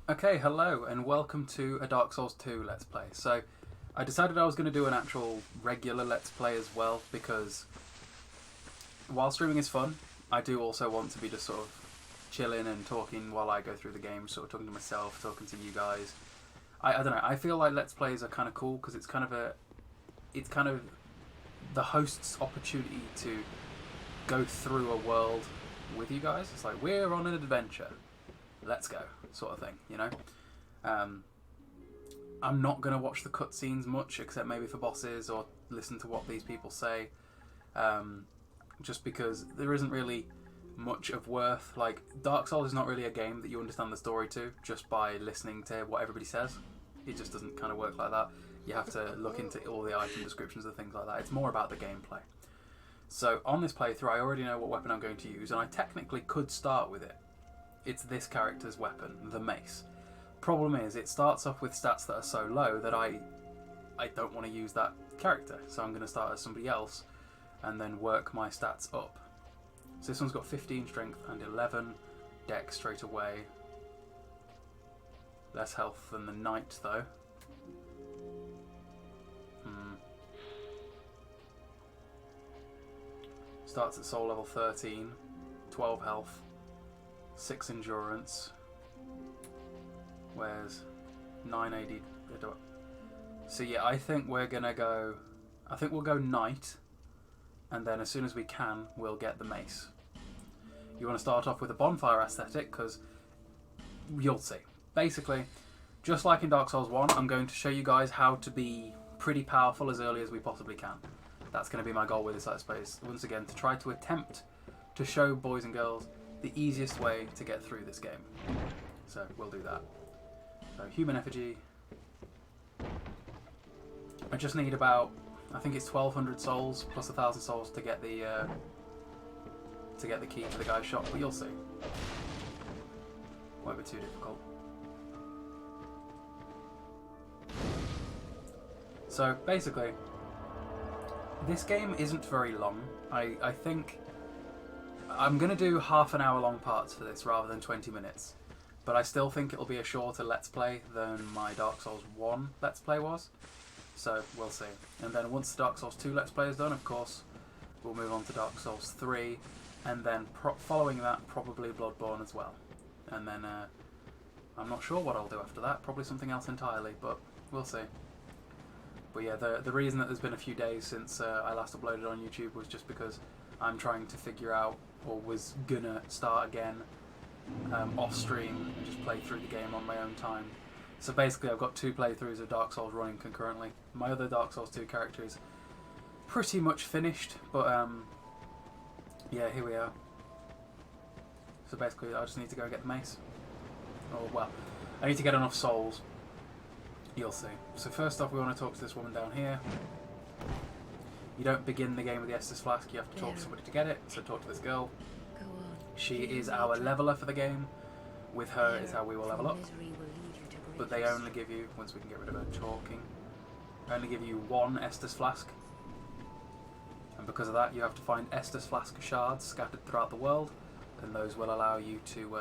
Okay, hello and welcome to a Dark Souls 2 Let's Play. So, I decided I was going to do an actual regular Let's Play as well because while streaming is fun, I do also want to be just sort of chilling and talking while I go through the game, sort of talking to myself, talking to you guys. I don't know, I feel like Let's Plays are kind of cool because it's kind of the host's opportunity to go through a world with you guys. It's like, we're on an adventure. Let's go, sort of thing, you know? I'm not going to watch the cutscenes much, except maybe for bosses, or listen to what these people say, just because there isn't really much of worth. Like, Dark Souls is not really a game that you understand the story to just by listening to what everybody says. It just doesn't kind of work like that. You have to look into all the item descriptions and things like that. It's more about the gameplay. So, on this playthrough, I already know what weapon I'm going to use, and I technically could start with it. It's this character's weapon, the mace. Problem is, it starts off with stats that are so low that I don't want to use that character. So I'm going to start as somebody else and then work my stats up. So this one's got 15 strength and 11 dex straight away. Less health than the knight though. Starts at soul level 13, 12 health. 6 endurance, where's 9 AD. So yeah, I think we'll go knight, and then as soon as we can, we'll get the mace. You want to start off with a bonfire aesthetic, because you'll see. Basically, just like in Dark Souls 1, I'm going to show you guys how to be pretty powerful as early as we possibly can. That's going to be my goal with this Let's Play, once again, to try to attempt to show boys and girls the easiest way to get through this game. So we'll do that. So human effigy. I just need about, I think it's 1,200 souls plus 1,000 souls to get the key to the guy's shop, but you'll see. Won't be too difficult. So basically, this game isn't very long. I think I'm going to do half an hour long parts for this rather than 20 minutes. But I still think it'll be a shorter Let's Play than my Dark Souls 1 Let's Play was. So we'll see. And then once the Dark Souls 2 Let's Play is done, of course, we'll move on to Dark Souls 3. And then following that, probably Bloodborne as well. And then I'm not sure what I'll do after that. Probably something else entirely, but we'll see. But yeah, the reason that there's been a few days since I last uploaded on YouTube was just because I'm trying to figure out, or was gonna start again off stream and just play through the game on my own time. So basically I've got 2 playthroughs of Dark Souls running concurrently. My other Dark Souls 2 character is pretty much finished, but yeah, here we are. So basically I just need to go get the mace. Oh well, I need to get enough souls. You'll see. So first off, we want to talk to this woman down here. You don't begin the game with the Estus Flask, you have to talk to somebody to get it, so talk to this girl. She is our leveler for the game. With her is how we will level up. But they only give you, once we can get rid of her talking, only give you 1 Estus Flask. And because of that, you have to find Estus Flask shards scattered throughout the world, and those will allow you to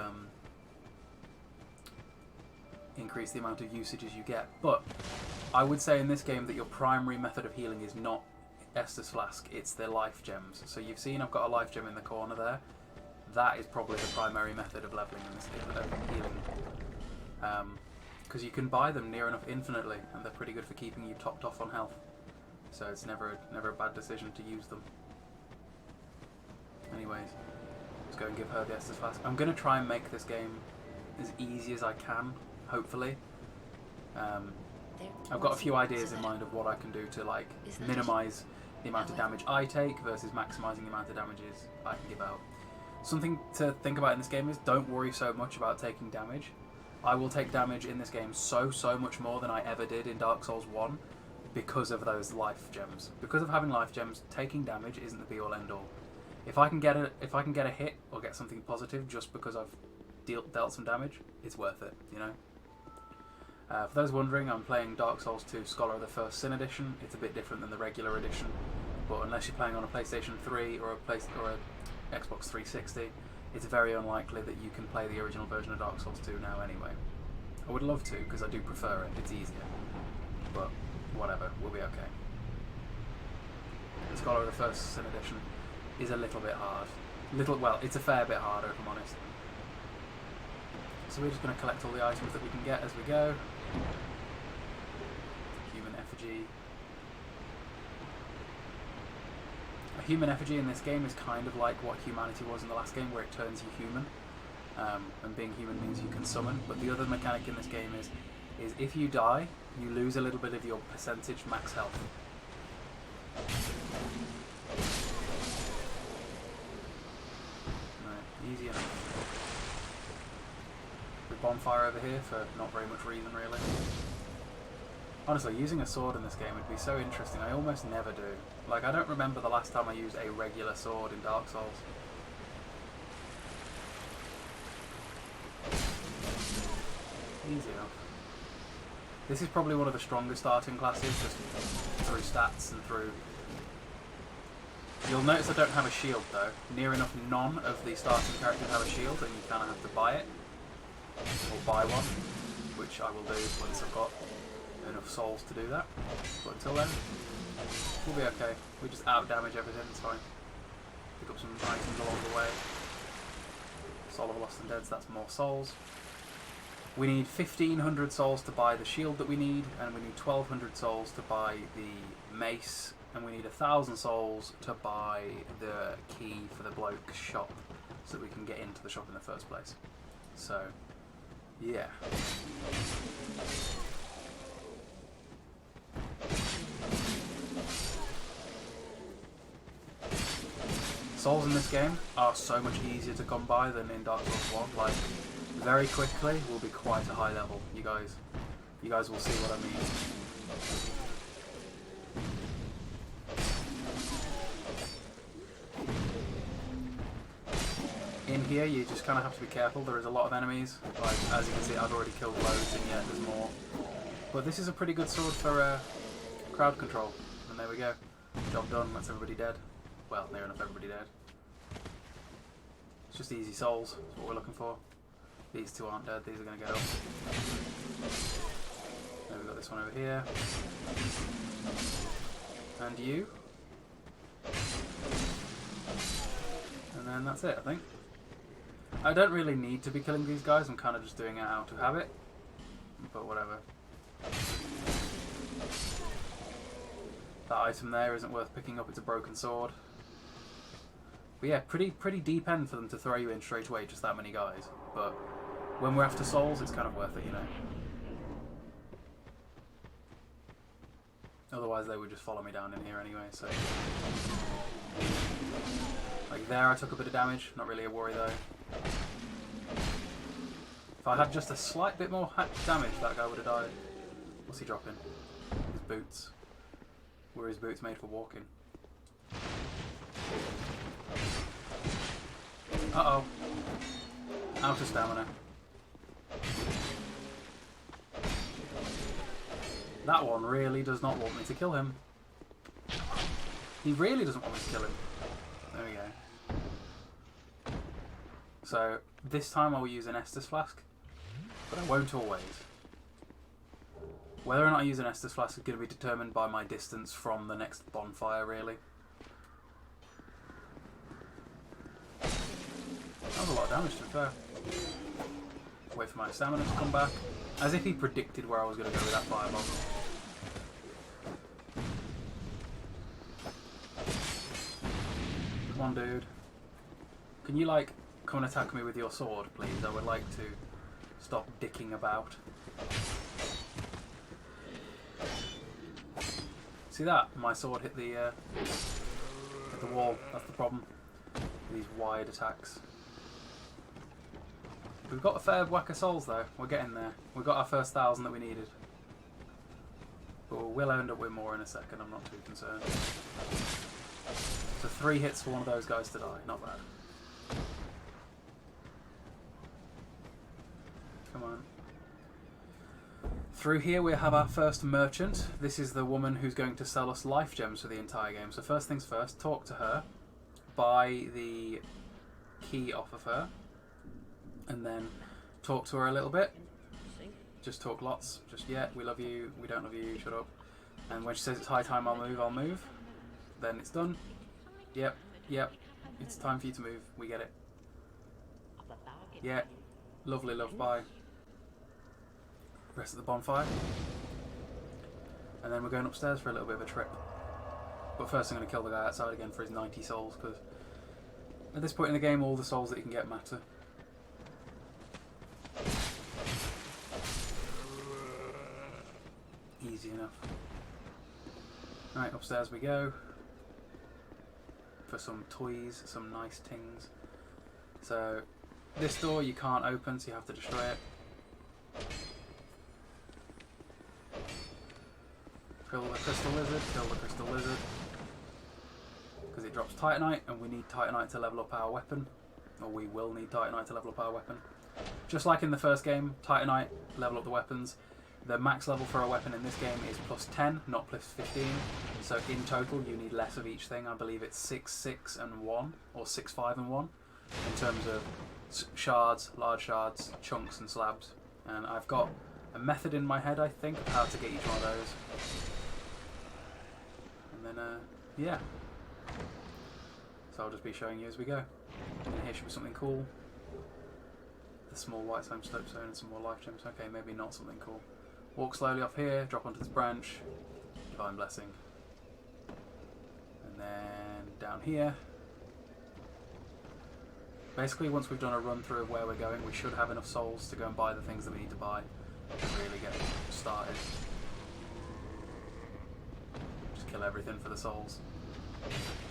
increase the amount of usages you get. But I would say in this game that your primary method of healing is not Estus Flask, it's the life gems. So you've seen I've got a life gem in the corner there. That is probably the primary method of leveling in this game, of healing. Because you can buy them near enough infinitely, and they're pretty good for keeping you topped off on health. So it's never a bad decision to use them. Anyways, let's go and give her the Estus Flask. I'm going to try and make this game as easy as I can, hopefully. I've got a few ideas in mind of what I can do to like minimise the amount of damage I take versus maximising the amount of damages I can give out. Something to think about in this game is don't worry so much about taking damage. I will take damage in this game so much more than I ever did in Dark Souls 1 because of those life gems. Because of having life gems, taking damage isn't the be all end all. If I can get a hit or get something positive just because I've dealt some damage, it's worth it, you know. For those wondering, I'm playing Dark Souls 2 Scholar of the First Sin Edition. It's a bit different than the regular edition, but unless you're playing on a PlayStation 3 or a Xbox 360, it's very unlikely that you can play the original version of Dark Souls 2 now anyway. I would love to, because I do prefer it. It's easier. But whatever, we'll be okay. The Scholar of the First Sin Edition is a little bit hard. Well, it's a fair bit harder, if I'm honest. So we're just going to collect all the items that we can get as we go. Human effigy. A human effigy in this game is kind of like what humanity was in the last game, where it turns you human. And being human means you can summon. But the other mechanic in this game is if you die, you lose a little bit of your percentage max health. Right, easy enough. The bonfire over here for not very much reason, really. Honestly, using a sword in this game would be so interesting. I almost never do. Like, I don't remember the last time I used a regular sword in Dark Souls. Easy enough. This is probably one of the stronger starting classes, just through stats and through... You'll notice I don't have a shield though. Near enough none of the starting characters have a shield, and you kind of have to buy it. Or buy one, which I will do once I've got enough souls to do that. But until then, we'll be okay. We just out-damage everything, it's fine. Pick up some items along the way. Soul of Lost and Dead, so that's more souls. We need 1,500 souls to buy the shield that we need, and we need 1,200 souls to buy the mace, and we need 1,000 souls to buy the key for the bloke's shop, so that we can get into the shop in the first place. So, yeah. Souls in this game are so much easier to come by than in Dark Souls 1. Like, very quickly will be quite a high level. You guys will see what I mean. In here, you just kind of have to be careful. There is a lot of enemies. Like, as you can see, I've already killed loads, and yet there's more. But this is a pretty good sword for crowd control. And there we go. Job done. That's everybody dead. Well, near enough everybody dead. It's just easy souls. That's what we're looking for. These two aren't dead. These are going to get up. Then we've got this one over here. And you. And then that's it, I think. I don't really need to be killing these guys. I'm kind of just doing it out of habit. But whatever. That item there isn't worth picking up. It's a broken sword. But yeah, pretty deep end for them to throw you in straight away, just that many guys. But when we're after souls, it's kind of worth it, you know. Otherwise they would just follow me down in here anyway, so... Like there I took a bit of damage, not really a worry though. If I had just a slight bit more damage, that guy would have died. What's he dropping? His boots. Were his boots made for walking? Uh-oh. Out of stamina. That one really does not want me to kill him. He really doesn't want me to kill him. There we go. So, this time I will use an Estus Flask, but I won't always. Whether or not I use an Estus Flask is going to be determined by my distance from the next bonfire, really. That was a lot of damage, to be fair. Wait for my stamina to come back. As if he predicted where I was going to go with that fireball. Come on, dude. Can you, like, come and attack me with your sword, please? I would like to stop dicking about. See that? My sword hit the wall. That's the problem. These wide attacks. We've got a fair whack of souls though. We're getting there. We got our first 1,000 that we needed. But we'll end up with more in a second. I'm not too concerned. So 3 hits for one of those guys to die. Not bad. Come on. Through here we have our first merchant. This is the woman who's going to sell us life gems for the entire game. So first things first, talk to her. Buy the key off of her. And then talk to her a little bit. Just talk lots. Just, yeah, we love you, we don't love you, shut up. And when she says it's high time I'll move, I'll move. Then it's done. Yep, yep. It's time for you to move. We get it. Yeah. Lovely, love, bye. Rest of the bonfire. And then we're going upstairs for a little bit of a trip. But first I'm going to kill the guy outside again for his 90 souls, because at this point in the game all the souls that you can get matter. Easy enough. Right, upstairs we go. For some toys, some nice things. So, this door you can't open, so you have to destroy it. Kill the crystal lizard, kill the crystal lizard. Because it drops Titanite, and we need Titanite to level up our weapon. Or we will need Titanite to level up our weapon. Just like in the first game, Titanite level up the weapons. The max level for a weapon in this game is plus 10, not plus 15. So in total you need less of each thing. I believe it's 6, 6 and 1, or 6, 5 and 1. In terms of shards, large shards, chunks and slabs. And I've got a method in my head, I think, of how to get each one of those. And then, yeah. So I'll just be showing you as we go. And here should be something cool. The small white slime stone and some more life gems. Okay, maybe not something cool. Walk slowly off here, drop onto this branch. Divine blessing. And then down here. Basically, once we've done a run through of where we're going, we should have enough souls to go and buy the things that we need to buy and really get started. Just kill everything for the souls.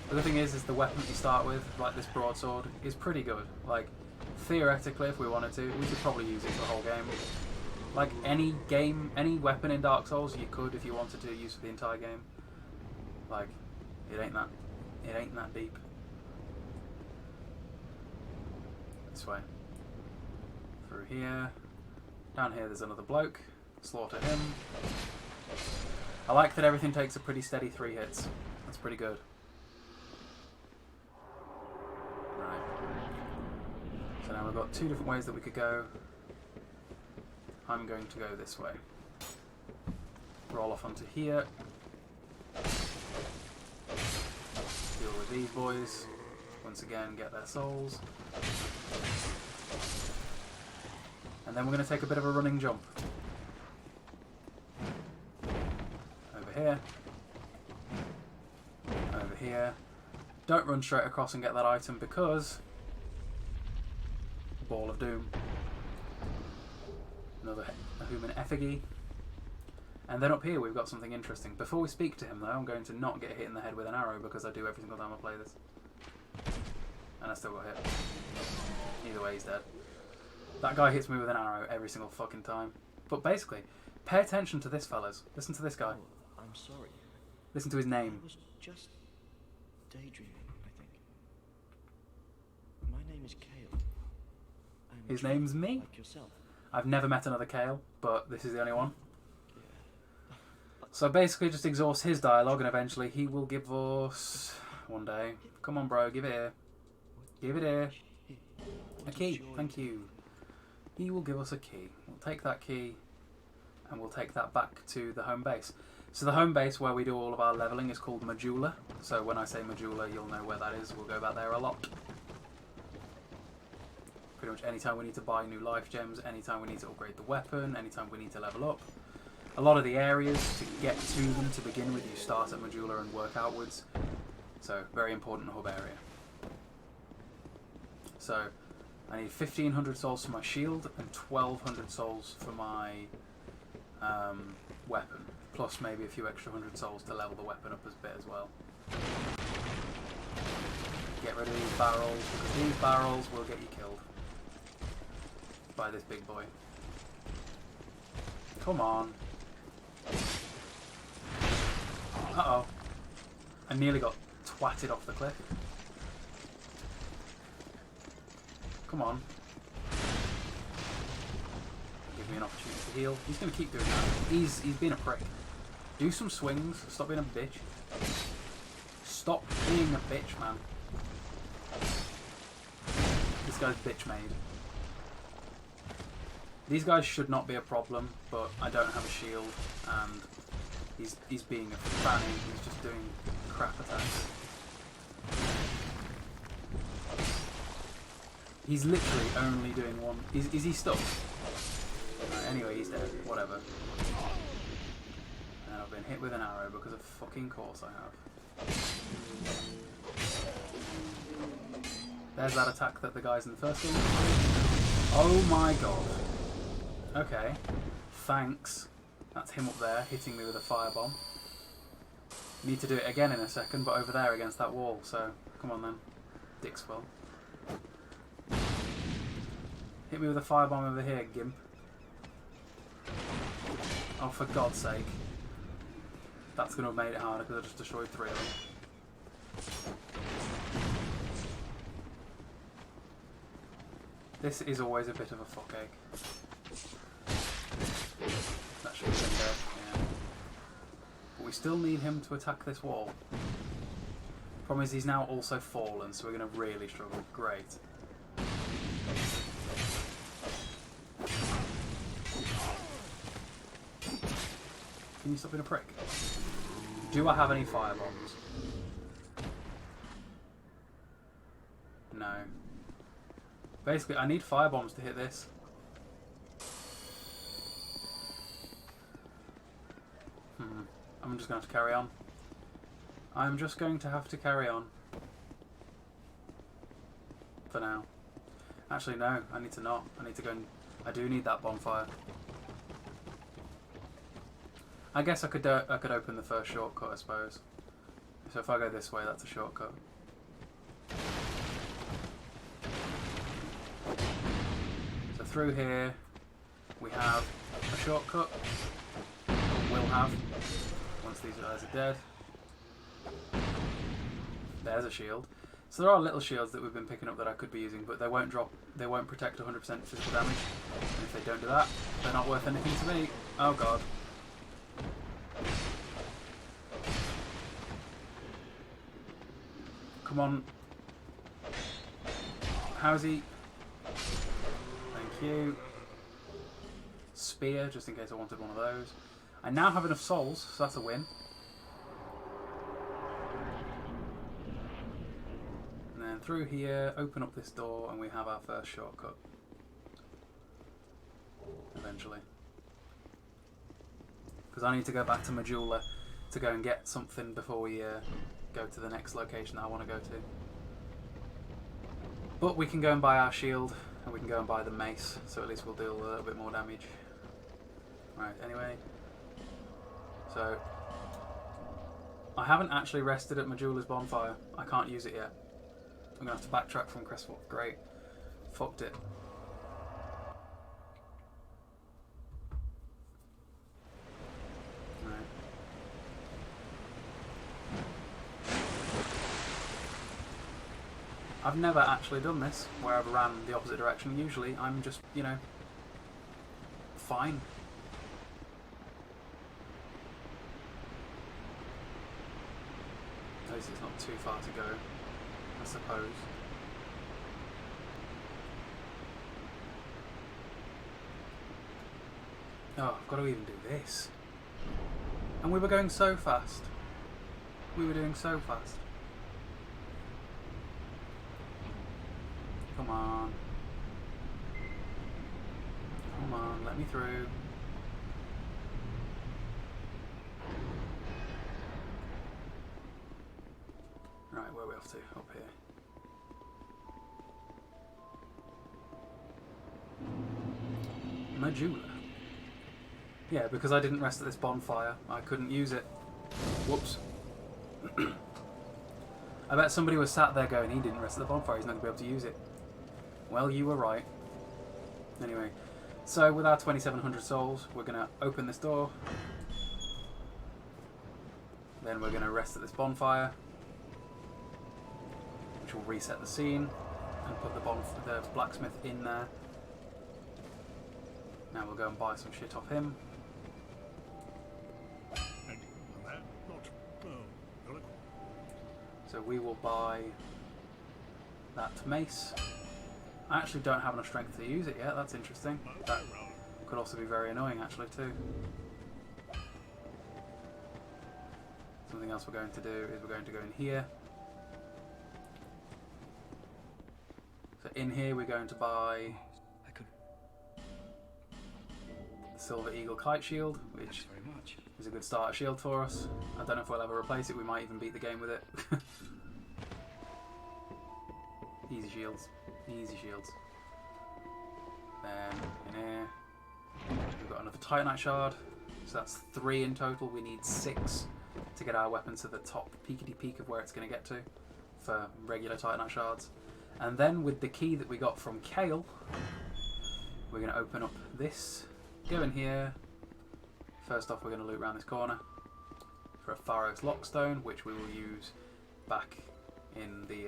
The other thing is the weapon that you start with, like this broadsword, is pretty good. Like, theoretically, if we wanted to, we could probably use it for the whole game. Like any game, any weapon in Dark Souls, you could if you wanted to use for the entire game. Like, it ain't that deep. This way. Through here. Down here there's another bloke. Slaughter him. I like that everything takes a pretty steady 3 hits. That's pretty good. Right. So now we've got 2 different ways that we could go. I'm going to go this way. Roll off onto here. Deal with these boys. Once again, get their souls. And then we're going to take a bit of a running jump. Over here. Over here. Don't run straight across and get that item because... Ball of Doom. Another human effigy. And then up here we've got something interesting. Before we speak to him though, I'm going to not get hit in the head with an arrow because I do every single time I play this. And I still got hit. Either way he's dead. That guy hits me with an arrow every single fucking time. But basically, pay attention to this, fellas. Listen to this guy. Oh, I'm sorry. Listen to his name. I was just daydreaming, I think. My name is Kale. His name's me? Like yourself. I've never met another Kale, but this is the only one. Yeah. So basically just exhaust his dialogue and eventually he will give us... One day. Come on bro, give it here. Give it here. A key, thank you. He will give us a key. We'll take that key and we'll take that back to the home base. So the home base where we do all of our leveling is called Majula. So when I say Majula, you'll know where that is. We'll go back there a lot. Pretty much anytime we need to buy new life gems, anytime we need to upgrade the weapon, anytime we need to level up. A lot of the areas to get to them to begin with, you start at Majula and work outwards. So very important hub area. So I need 1,500 souls for my shield and 1,200 souls for my weapon. Plus maybe a few extra 100 souls to level the weapon up a bit as well. Get rid of these barrels, because these barrels will get you killed by this big boy. Come on. Uh-oh. I nearly got twatted off the cliff. Come on. Give me an opportunity to heal. He's going to keep doing that. He's being a prick. Do some swings. Stop being a bitch. Stop being a bitch, man. This guy's bitch made. These guys should not be a problem, but I don't have a shield, and he's being a fanny. He's just doing crap attacks. He's literally only doing one. Is he stuck? Right, anyway, he's dead. Whatever. And I've been hit with an arrow because of fucking course I have. There's that attack that the guys in the first game did. Oh my god. Okay. Thanks. That's him up there hitting me with a firebomb. Need to do it again in a second, but over there against that wall, so come on then. Dickswell. Hit me with a firebomb over here, Gimp. Oh, for God's sake. That's going to have made it harder because I just destroyed 3 of them. This is always a bit of a fuck egg. That should have been dead, yeah. But we still need him to attack this wall. Problem is he's now also fallen, so we're going to really struggle. Great. Can you stop being a prick? Do I have any firebombs? No. Basically, I need firebombs to hit this. I'm just going to have to carry on. I'm just going to have to carry on. For now. Actually, no. I need to not. I need to go and... I do need that bonfire. I guess I could open the first shortcut, I suppose. So if I go this way, that's a shortcut. So through here, we have a shortcut. Or will have, once these guys are dead. There's a shield. So there are little shields that we've been picking up that I could be using, but they won't drop. They won't protect 100% physical damage. And if they don't do that, they're not worth anything to me. Oh god. Come on. How's he? Thank you. Spear, just in case I wanted one of those. I now have enough souls, so that's a win. And then through here, open up this door, and we have our first shortcut. Eventually. Because I need to go back to Majula to go and get something before we go to the next location that I want to go to. But we can go and buy our shield, and we can go and buy the mace, so at least we'll deal a little bit more damage. Right, anyway. So, I haven't actually rested at Majula's bonfire. I can't use it yet. I'm going to have to backtrack from Crestfall. Great. Fucked it. I've never actually done this, where I've ran the opposite direction. Usually I'm just, you know, fine. At least it's not too far to go, I suppose. Oh, I've got to even do this. And we were going so fast. We were doing so fast. Come on. Come on, let me through. Right, where are we off to? Up here. Majula. Yeah, because I didn't rest at this bonfire, I couldn't use it. Whoops. I bet somebody was sat there going, he didn't rest at the bonfire, he's not going to be able to use it. Well, you were right. Anyway, so with our 2,700 souls, we're going to open this door. Then we're going to rest at this bonfire, which will reset the scene and put the blacksmith in there. Now we'll go and buy some shit off him. So we will buy that mace. I actually don't have enough strength to use it yet, that's interesting. Could also be very annoying actually too. Something else we're going to do is we're going to go in here. So in here we're going to buy I could. the Silver Eagle Kite Shield, Thanks which very much. is a good starter shield for us. I don't know if we'll ever replace it, we might even beat the game with it. Easy shields. Easy shields. Then in here we've got another Titanite shard. So that's 3 in total. We need 6 to get our weapon to the top peakity peak of where it's going to get to for regular Titanite shards. And then with the key that we got from Kale, we're going to open up this, go in here. First off, we're going to loot around this corner for a Pharos Lockstone, which we will use back in the,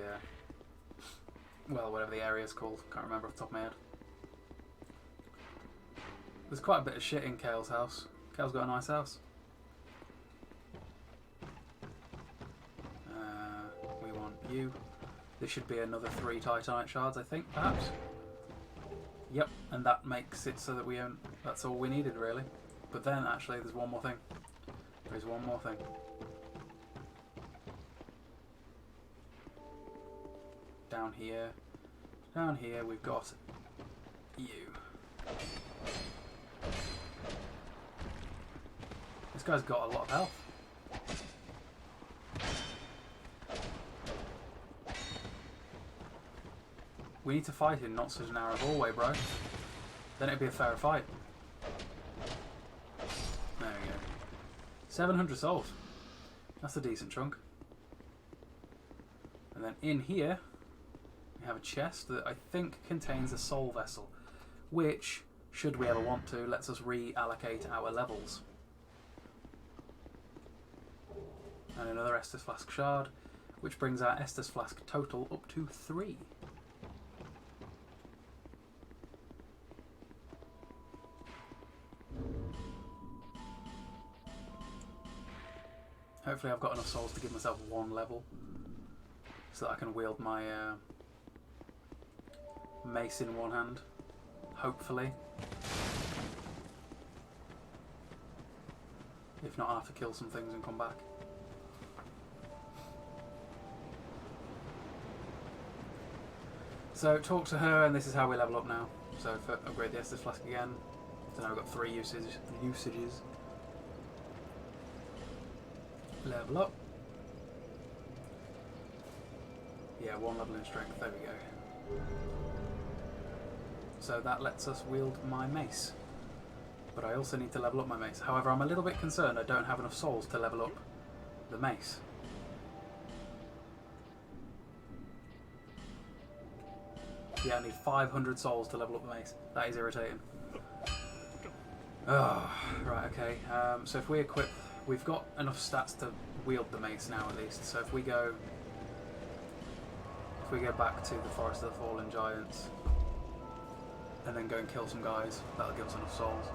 well, whatever the area is called. Can't remember off the top of my head. There's quite a bit of shit in Kale's house. Kale's got a nice house. We want you. This should be another 3 Titanite shards, I think, perhaps. Yep, and that makes it so that we own. That's all we needed, really. But then, actually, there's one more thing. There's one more thing. Down here, we've got you. This guy's got a lot of health. We need to fight in not such a narrow hallway, bro. Then it'd be a fairer fight. There we go. 700 souls. That's a decent chunk. And then in here, we have a chest that I think contains a soul vessel, which, should we ever want to, lets us reallocate our levels. And another Estus Flask shard, which brings our Estus Flask total up to 3. Hopefully I've got enough souls to give myself 1 level so that I can wield my mace in one hand. Hopefully. If not, I'll have to kill some things and come back. So talk to her, and this is how we level up now. So for upgrade the Estus Flask again. So now we've got 3 usages. Level up. Yeah, 1 level in strength, there we go. So that lets us wield my mace. But I also need to level up my mace. However, I'm a little bit concerned I don't have enough souls to level up the mace. Yeah, I need 500 souls to level up the mace. That is irritating. Oh, right, okay. So if we equip... We've got enough stats to wield the mace now, at least. So if we go back to the Forest of the Fallen Giants and then go and kill some guys, that'll give us enough souls.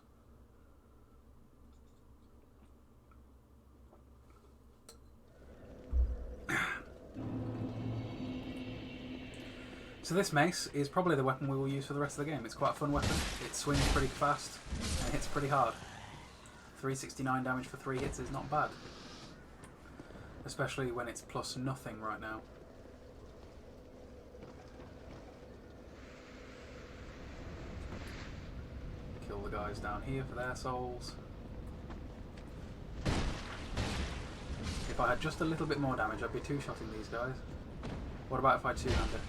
So this mace is probably the weapon we will use for the rest of the game. It's quite a fun weapon. It swings pretty fast and it hits pretty hard. 369 damage for 3 hits is not bad. Especially when it's plus nothing right now. Kill the guys down here for their souls. If I had just a little bit more damage, I'd be two-shotting these guys. What about if I two-hand it?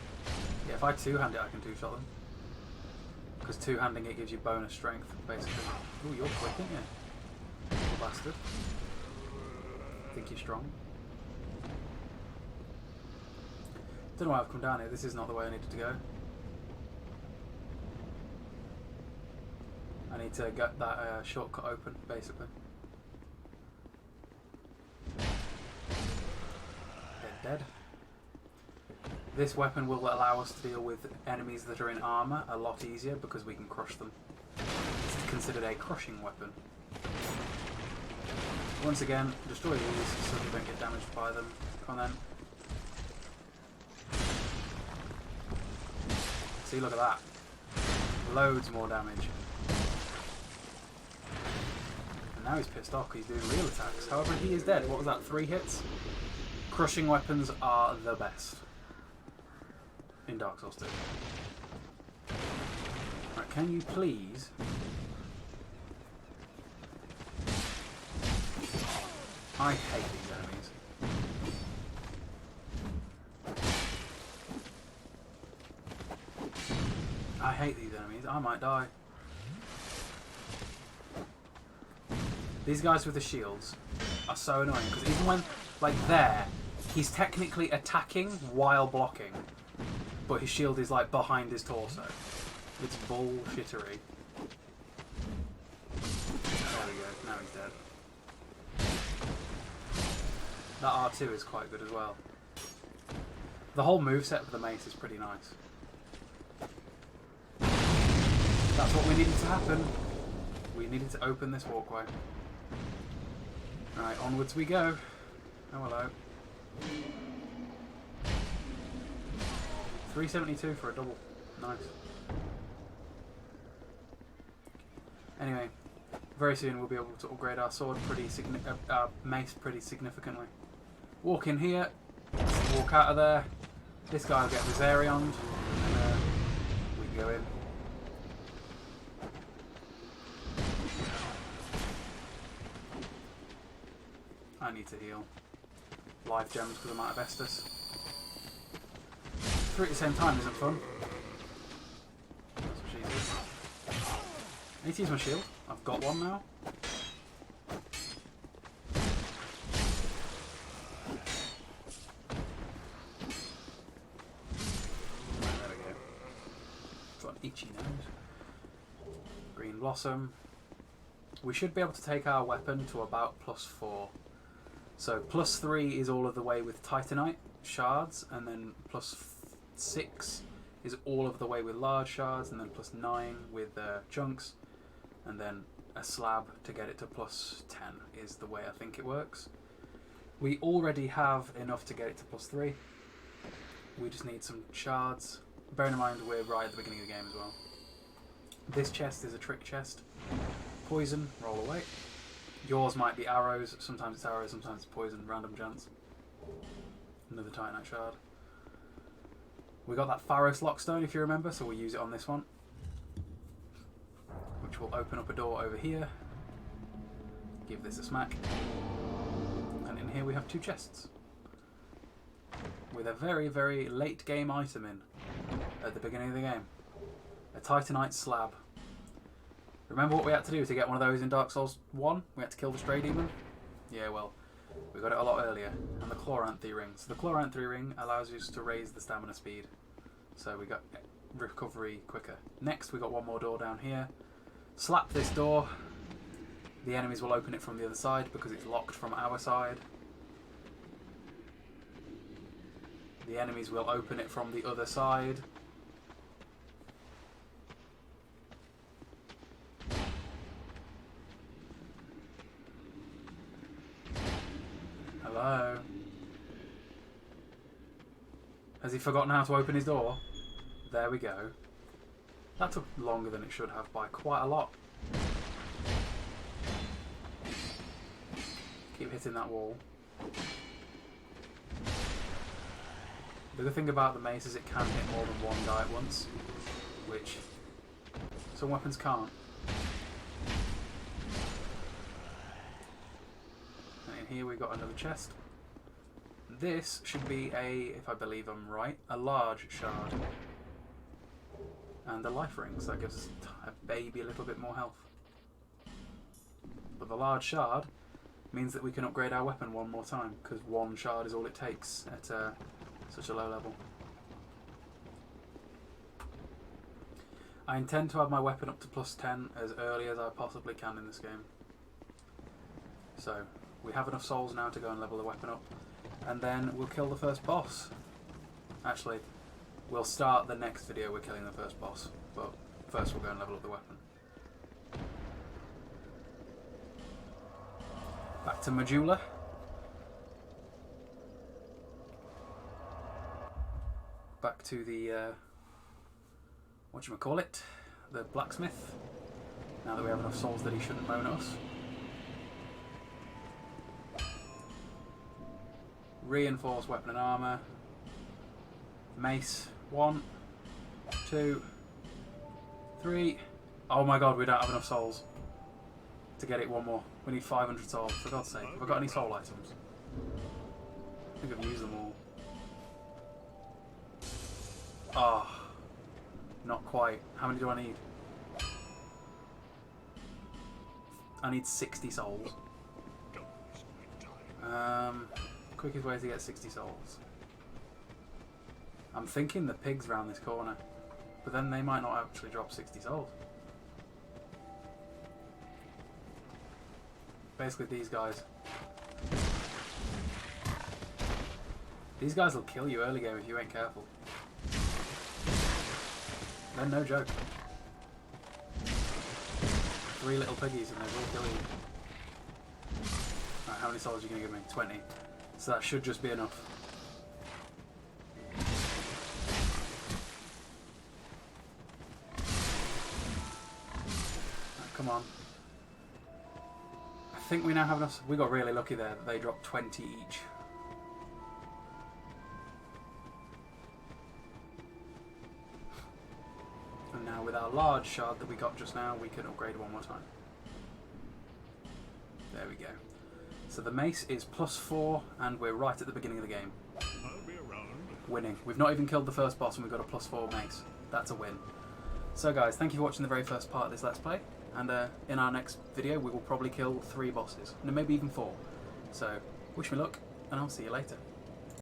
Yeah, if I two-hand it, I can two-shot them. Because two-handing it gives you bonus strength, basically. Ooh, you're quick, aren't you? Little bastard. Think you're strong. Don't know why I've come down here. This is not the way I needed to go. I need to get that shortcut open, basically. They're dead. This weapon will allow us to deal with enemies that are in armour a lot easier because we can crush them. It's considered a crushing weapon. Once again, destroy these so we don't get damaged by them. Come on then. See, look at that. Loads more damage. And now he's pissed off because he's doing real attacks. However, he is dead. What was that, 3 hits? Crushing weapons are the best in Dark Souls 2. Right, can you please... I hate these enemies. I hate these enemies. I might die. These guys with the shields are so annoying because even when, like there, he's technically attacking while blocking, but his shield is like behind his torso. It's bullshittery. There we go. Now he's dead. That R2 is quite good as well. The whole moveset of the mace is pretty nice. That's what we needed to happen. We needed to open this walkway. Right, onwards we go. Oh, hello. 372 for a double. Nice. Anyway, very soon we'll be able to upgrade our sword our mace pretty significantly. Walk in here, walk out of there. This guy will get Viserion, and we can go in. I need to heal. Life gems because I'm out of Estus. 3 at the same time isn't fun. That's what she is. I need to use my shield. I've got one now. There we go. Got an itchy nose. Green Blossom. We should be able to take our weapon to about +4. So +3 is all of the way with Titanite shards, and then +6 is all of the way with large shards, and then +9 with chunks, and then a slab to get it to +10 is the way I think it works. We already have enough to get it to +3. We just need some shards. Bearing in mind we're right at the beginning of the game as well. This chest is a trick chest. Poison, roll away. Yours might be arrows, sometimes it's arrows, sometimes it's poison, random chance. Another Titanite shard. We got that Pharos Lockstone if you remember, so we'll use it on this one. Which will open up a door over here. Give this a smack. And in here we have 2 chests. With a very, very late game item in at the beginning of the game. A Titanite slab. Remember what we had to do to get one of those in Dark Souls 1? We had to kill the Stray Demon? Yeah, well, we got it a lot earlier. And the Chloranthy Ring. So the Chloranthy Ring allows us to raise the stamina speed. So we got recovery quicker. Next, we got one more door down here. Slap this door. The enemies will open it from the other side because it's locked from our side. The enemies will open it from the other side. Hello? Has he forgotten how to open his door? There we go. That took longer than it should have by quite a lot. Keep hitting that wall. The good thing about the mace is it can hit more than one guy at once, which some weapons can't. And in here we got another chest. This should be if I believe I'm right, a large shard. And the life rings, that gives a baby a little bit more health. But the large shard means that we can upgrade our weapon one more time, because one shard is all it takes at such a low level. I intend to have my weapon up to +10 as early as I possibly can in this game. So, we have enough souls now to go and level the weapon up, and then we'll kill the first boss. Actually, we'll start the next video with killing the first boss, but first we'll go and level up the weapon. Back to Majula. Back to the, whatchamacallit, the blacksmith. Now that we have enough souls that he shouldn't moan at us. reinforced weapon and armour. Mace. 1, 2, 3. Oh my god, we don't have enough souls to get it one more. We need 500 souls, for God's sake. Have I got any soul items? I think I've used them all. Ah, oh, not quite. How many do I need? I need 60 souls. Quickest way to get 60 souls. I'm thinking the pig's round this corner, but then they might not actually drop 60 souls. Basically these guys. These guys will kill you early game if you ain't careful. They're no joke. 3 little piggies and they will kill you. Right, how many souls are you going to give me? 20. So that should just be enough. Right, come on. I think we now have enough. We got really lucky there that they dropped 20 each. And now with our large shard that we got just now, we can upgrade one more time. There we go. So the mace is +4 and we're right at the beginning of the game. I'll be around. Winning. We've not even killed the first boss and we've got a +4 mace. That's a win. So guys, thank you for watching the very first part of this Let's Play. And in our next video we will probably kill 3 bosses. And maybe even 4. So, wish me luck and I'll see you later.